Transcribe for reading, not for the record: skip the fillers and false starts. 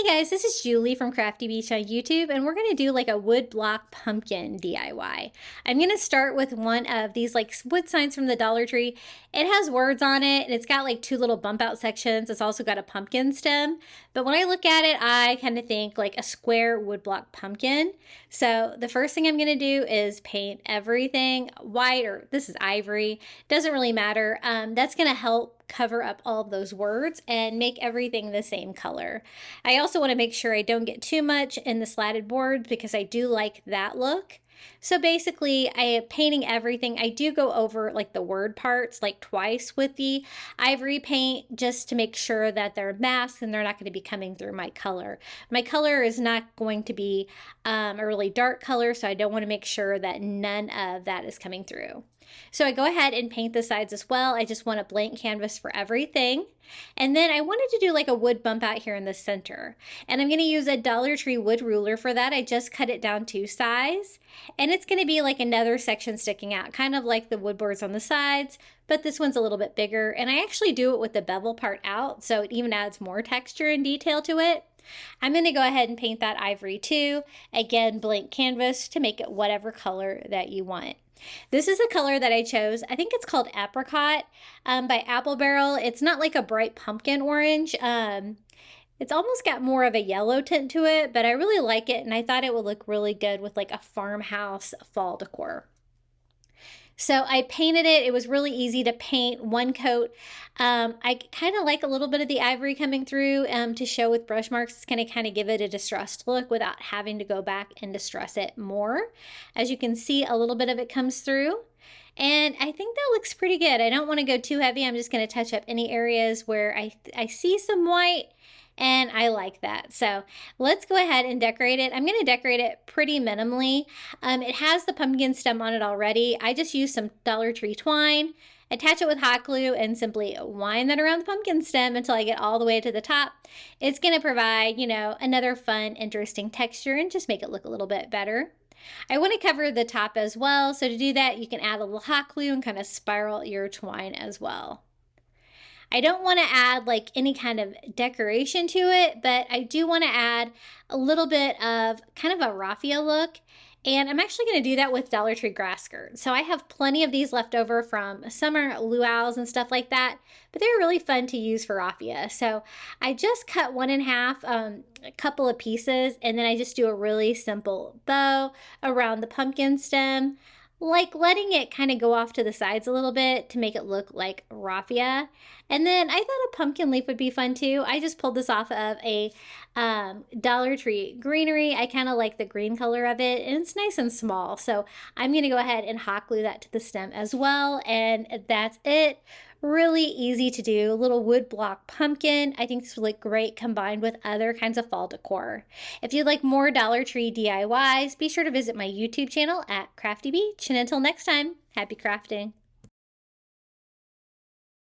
Hey guys, this is Julie from Crafty Beach on YouTube, and we're going to do like a wood block pumpkin DIY. I'm going to start with one of these like wood signs from the Dollar Tree. It has words on it, and it's got like two little bump out sections. It's also got a pumpkin stem, but when I look at it, I kind of think like a square wood block pumpkin. So the first thing I'm going to do is paint everything white, or this is ivory. Doesn't really matter. That's going to help cover up all of those words and make everything the same color. I also want to make sure I don't get too much in the slatted boards because I do like that look. So basically, I am painting everything. I do go over like the word parts like twice with the ivory paint just to make sure that they're masked and they're not going to be coming through my color. My color is not going to be a really dark color, so I don't want to make sure that none of that is coming through. So I go ahead and paint the sides as well. I just want a blank canvas for everything. And then I wanted to do like a wood bump out here in the center. And I'm going to use a Dollar Tree wood ruler for that. I just cut it down to size. And it's going to be like another section sticking out, kind of like the wood boards on the sides, but this one's a little bit bigger. And I actually do it with the bevel part out, so it even adds more texture and detail to it. I'm going to go ahead and paint that ivory too. Again, blank canvas to make it whatever color that you want. This is a color that I chose. I think it's called Apricot by Apple Barrel. It's not like a bright pumpkin orange. It's almost got more of a yellow tint to it, but I really like it, and I thought it would look really good with like a farmhouse fall decor. So I painted it. It was really easy to paint one coat. I kind of like a little bit of the ivory coming through to show with brush marks. It's going to kind of give it a distressed look without having to go back and distress it more. As you can see, a little bit of it comes through. And I think that looks pretty good. I don't want to go too heavy. I'm just going to touch up any areas where I see some white, and I like that. So let's go ahead and decorate it. I'm going to decorate it pretty minimally. It has the pumpkin stem on it already. I just used some Dollar Tree twine, attach it with hot glue, and simply wind that around the pumpkin stem until I get all the way to the top. It's going to provide, you know, another fun, interesting texture and just make it look a little bit better. I want to cover the top as well. So to do that, you can add a little hot glue and kind of spiral your twine as well. I don't want to add like any kind of decoration to it, but I do want to add a little bit of kind of a raffia look. And I'm actually going to do that with Dollar Tree grass skirts. So I have plenty of these left over from summer luau's and stuff like that, but they're really fun to use for raffia. So I just cut one in half, a couple of pieces, and then I just do a really simple bow around the pumpkin stem, like letting it kind of go off to the sides a little bit to make it look like raffia. And then I thought a pumpkin leaf would be fun too. I just pulled this off of a Dollar Tree greenery. I kind of like the green color of it, and it's nice and small. So I'm going to go ahead and hot glue that to the stem as well. And that's it. Really easy to do, a little wood block pumpkin. I think this would look great combined with other kinds of fall decor. If you'd like more Dollar Tree DIYs, be sure to visit my YouTube channel at Crafty Beach. And until next time, happy crafting.